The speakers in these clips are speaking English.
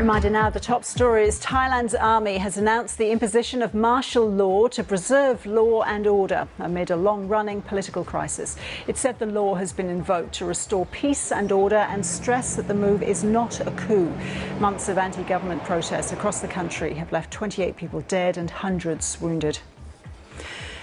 Reminder now, the top story is Thailand's army has announced the imposition of martial law to preserve law and order amid a long-running political crisis. It said the law has been invoked to restore peace and order and stress that the move is not a coup. Months of anti-government protests across the country have left 28 people dead and hundreds wounded.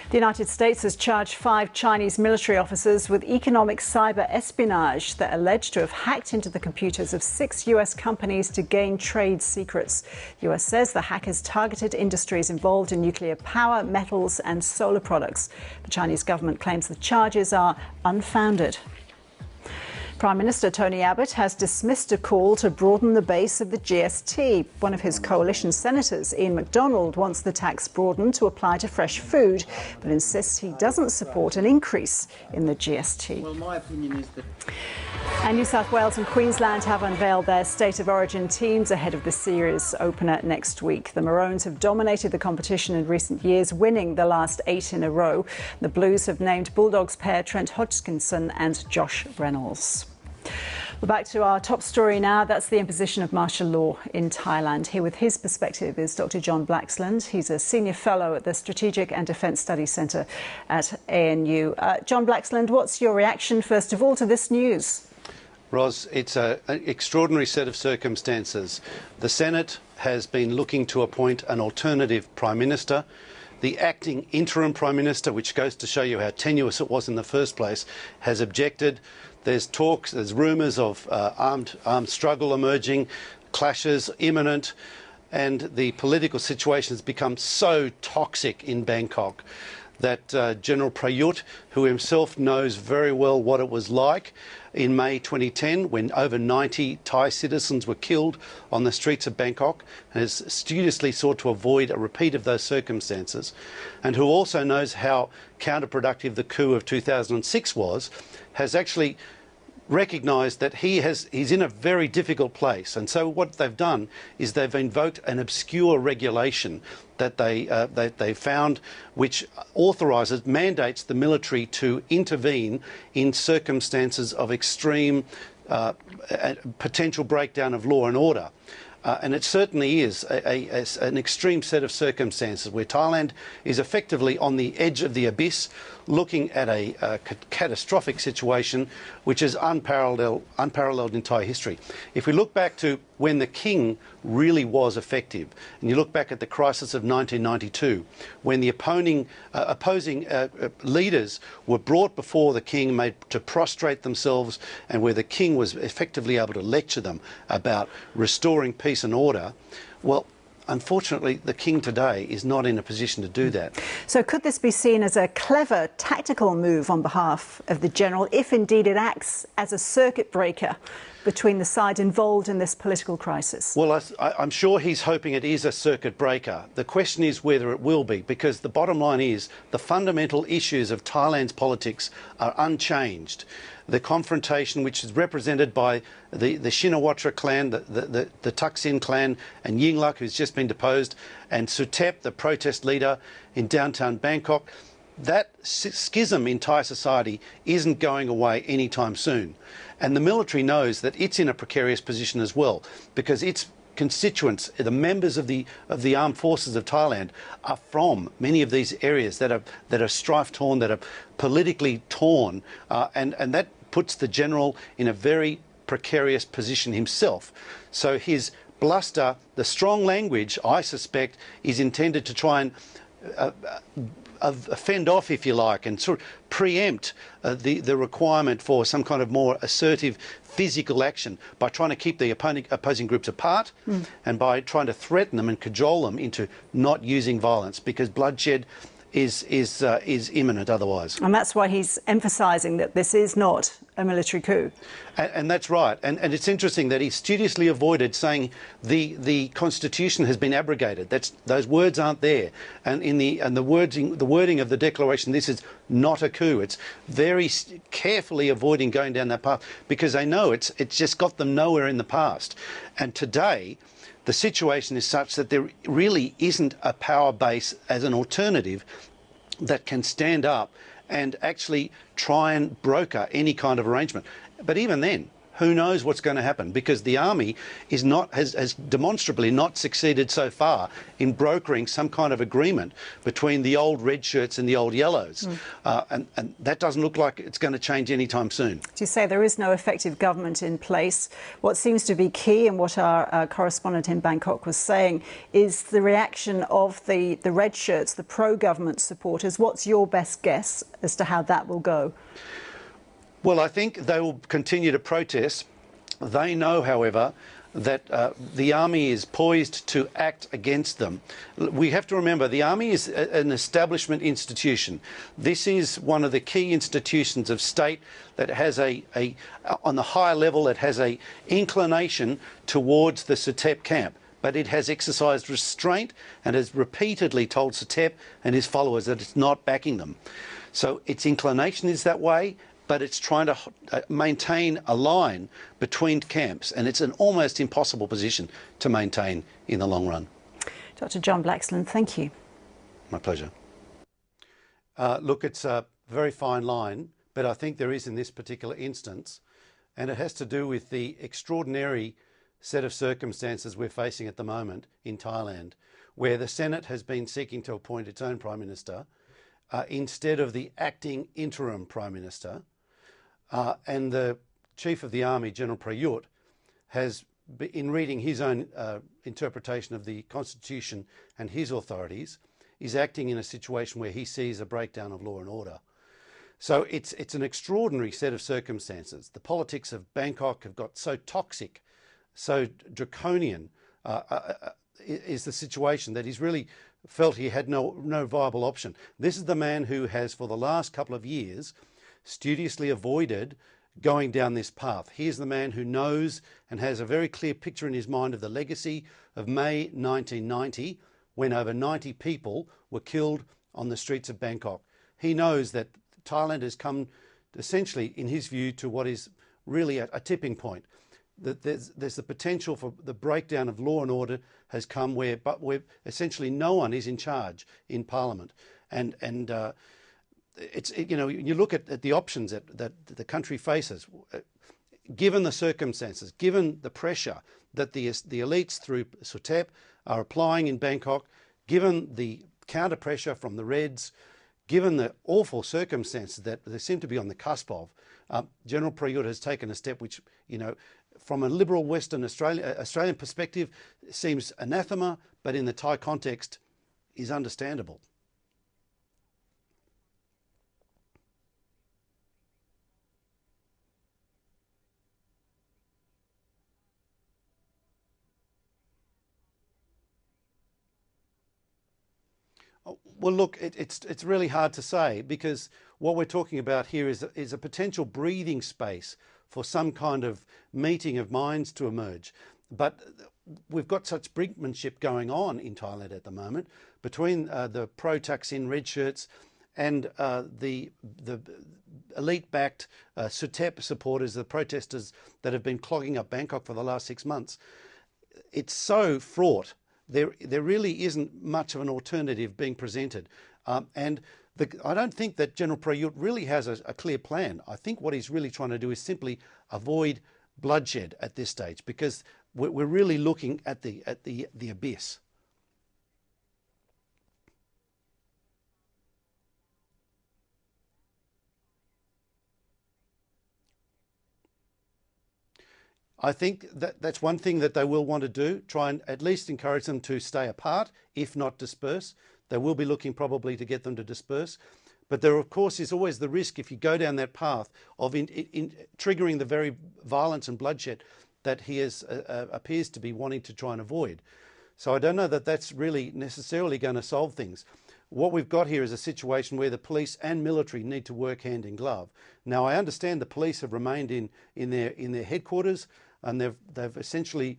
The United States has charged 5 Chinese military officers with economic cyber espionage. They're alleged to have hacked into the computers of 6 US companies to gain trade secrets. The US says the hackers targeted industries involved in nuclear power, metals and solar products. The Chinese government claims the charges are unfounded. Prime Minister Tony Abbott has dismissed a call to broaden the base of the GST. One of his coalition senators, Ian MacDonald, wants the tax broadened to apply to fresh food, but insists he doesn't support an increase in the GST. Well, my opinion is that... And New South Wales and Queensland have unveiled their State of Origin teams ahead of the series opener next week. The Maroons have dominated the competition in recent years, winning the last 8 in a row. The Blues have named Bulldogs pair Trent Hodgkinson and Josh Reynolds. Well, back to our top story now. That's the imposition of martial law in Thailand. Here with his perspective is Dr. John Blaxland. He's a senior fellow at the Strategic and Defence Studies Centre at ANU. John Blaxland, what's your reaction, first of all, to this news? Ros, it's an extraordinary set of circumstances. The Senate has been looking to appoint an alternative Prime Minister. The acting interim Prime Minister, which goes to show you how tenuous it was in the first place, has objected. There's talks, there's rumours of armed struggle emerging, clashes imminent, and the political situation has become so toxic in Bangkok that General Prayut, who himself knows very well what it was like in May 2010 when over 90 Thai citizens were killed on the streets of Bangkok, and has studiously sought to avoid a repeat of those circumstances, and who also knows how counterproductive the coup of 2006 was, has actually recognised that he's in a very difficult place. And so what they've done is they've invoked an obscure regulation that they found, which mandates the military to intervene in circumstances of extreme potential breakdown of law and order. And it certainly is an extreme set of circumstances where Thailand is effectively on the edge of the abyss, looking at a catastrophic situation which is unparalleled in Thai history. If we look back to when the king really was effective, and you look back at the crisis of 1992, when the opposing leaders were brought before the king, made to prostrate themselves, and where the king was effectively able to lecture them about restoring peace and order, well, unfortunately, the king today is not in a position to do that. So could this be seen as a clever tactical move on behalf of the general, if indeed it acts as a circuit breaker between the sides involved in this political crisis? Well, I'm sure he's hoping it is a circuit breaker. The question is whether it will be, because the bottom line is the fundamental issues of Thailand's politics are unchanged. The confrontation, which is represented by the Shinawatra clan, the Thaksin clan, and Yingluck, who's just been deposed, and Suthep, the protest leader in downtown Bangkok, that schism in Thai society isn't going away anytime soon. And the military knows that it's in a precarious position as well, because its constituents, the members of the armed forces of Thailand, are from many of these areas that are strife-torn, that are politically torn, and that puts the general in a very precarious position himself. So his bluster, the strong language, I suspect, is intended to try and fend off, if you like, and sort of preempt the requirement for some kind of more assertive physical action by trying to keep the opposing groups apart and by trying to threaten them and cajole them into not using violence, because bloodshed is imminent otherwise. And that's why he's emphasising that this is not a military coup. And that's right. And it's interesting that he studiously avoided saying the Constitution has been abrogated. Those words aren't there. And the wording of the declaration, this is not a coup. It's very carefully avoiding going down that path, because they know it's just got them nowhere in the past. And today, the situation is such that there really isn't a power base as an alternative that can stand up and actually try and broker any kind of arrangement. But even then, who knows what's going to happen, because the army has demonstrably not succeeded so far in brokering some kind of agreement between the old red shirts and the old yellows. And that doesn't look like it's going to change anytime soon. As you say, there is no effective government in place. What seems to be key, and what our correspondent in Bangkok was saying, is the reaction of the red shirts, the pro-government supporters. What's your best guess as to how that will go? Well, I think they will continue to protest. They know, however, that the army is poised to act against them. We have to remember the army is an establishment institution. This is one of the key institutions of state that has on the higher level, it has a inclination towards the Suthep camp. But it has exercised restraint and has repeatedly told Suthep and his followers that it's not backing them. So its inclination is that way, but it's trying to maintain a line between camps, and it's an almost impossible position to maintain in the long run. Dr. John Blaxland, thank you. My pleasure. Look, it's a very fine line, but I think there is in this particular instance, and it has to do with the extraordinary set of circumstances we're facing at the moment in Thailand, where the Senate has been seeking to appoint its own Prime Minister instead of the acting interim Prime Minister. And the Chief of the Army, General Prayut, has, in reading his own interpretation of the Constitution and his authorities, is acting in a situation where he sees a breakdown of law and order. So it's an extraordinary set of circumstances. The politics of Bangkok have got so toxic, so draconian is the situation that he's really felt he had no viable option. This is the man who has, for the last couple of years, studiously avoided going down this path. He is the man who knows and has a very clear picture in his mind of the legacy of May 1990, when over 90 people were killed on the streets of Bangkok. He knows that Thailand has come essentially, in his view, to what is really a tipping point. That there's the potential for the breakdown of law and order has come where essentially no one is in charge in Parliament. And you look at the options that the country faces, given the circumstances, given the pressure that the elites through Suthep are applying in Bangkok, given the counter pressure from the Reds, given the awful circumstances that they seem to be on the cusp of, General Prayut has taken a step which, from a liberal Western Australian perspective, seems anathema, but in the Thai context is understandable. Well, look, it's really hard to say, because what we're talking about here is a potential breathing space for some kind of meeting of minds to emerge. But we've got such brinkmanship going on in Thailand at the moment between the pro-Thaksin red shirts and the elite-backed Suthep supporters, the protesters that have been clogging up Bangkok for the last 6 months. It's so fraught. There really isn't much of an alternative being presented. And I don't think that General Prayut really has a clear plan. I think what he's really trying to do is simply avoid bloodshed at this stage, because we're really looking at the abyss. I think that's one thing that they will want to do, try and at least encourage them to stay apart, if not disperse. They will be looking probably to get them to disperse. But there, of course, is always the risk, if you go down that path, of triggering the very violence and bloodshed that he appears to be wanting to try and avoid. So I don't know that that's really necessarily going to solve things. What we've got here is a situation where the police and military need to work hand in glove. Now, I understand the police have remained in their headquarters, and they've essentially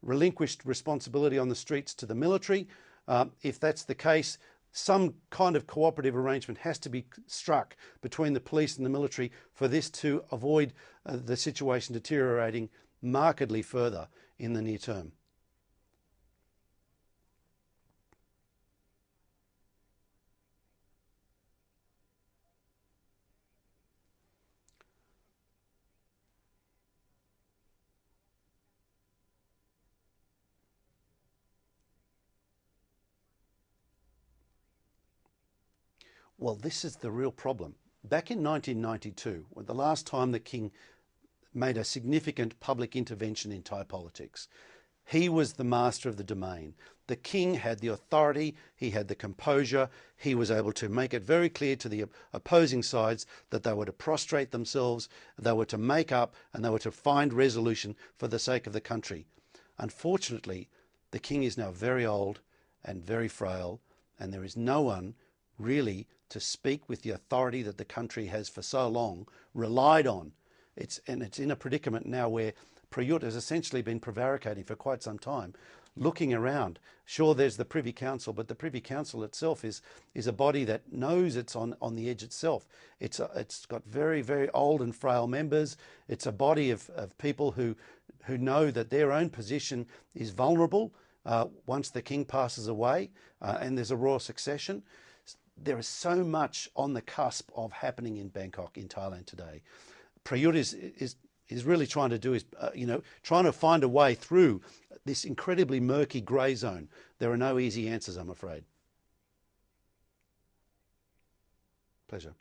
relinquished responsibility on the streets to the military. If that's the case, some kind of cooperative arrangement has to be struck between the police and the military for this to avoid the situation deteriorating markedly further in the near term. Well, this is the real problem. Back in 1992, when the last time the king made a significant public intervention in Thai politics, he was the master of the domain. The king had the authority, he had the composure, he was able to make it very clear to the opposing sides that they were to prostrate themselves, they were to make up, and they were to find resolution for the sake of the country. Unfortunately, the king is now very old and very frail, and there is no one really to speak with the authority that the country has for so long relied on. It's in a predicament now where Prayut has essentially been prevaricating for quite some time, looking around. Sure, there's the Privy Council, but the Privy Council itself is a body that knows it's on the edge itself. It's got very, very old and frail members. It's a body of people who know that their own position is vulnerable once the king passes away and there's a royal succession. There is so much on the cusp of happening in Bangkok, in Thailand today. Prayut is really trying to do is, trying to find a way through this incredibly murky grey zone. There are no easy answers, I'm afraid. Pleasure.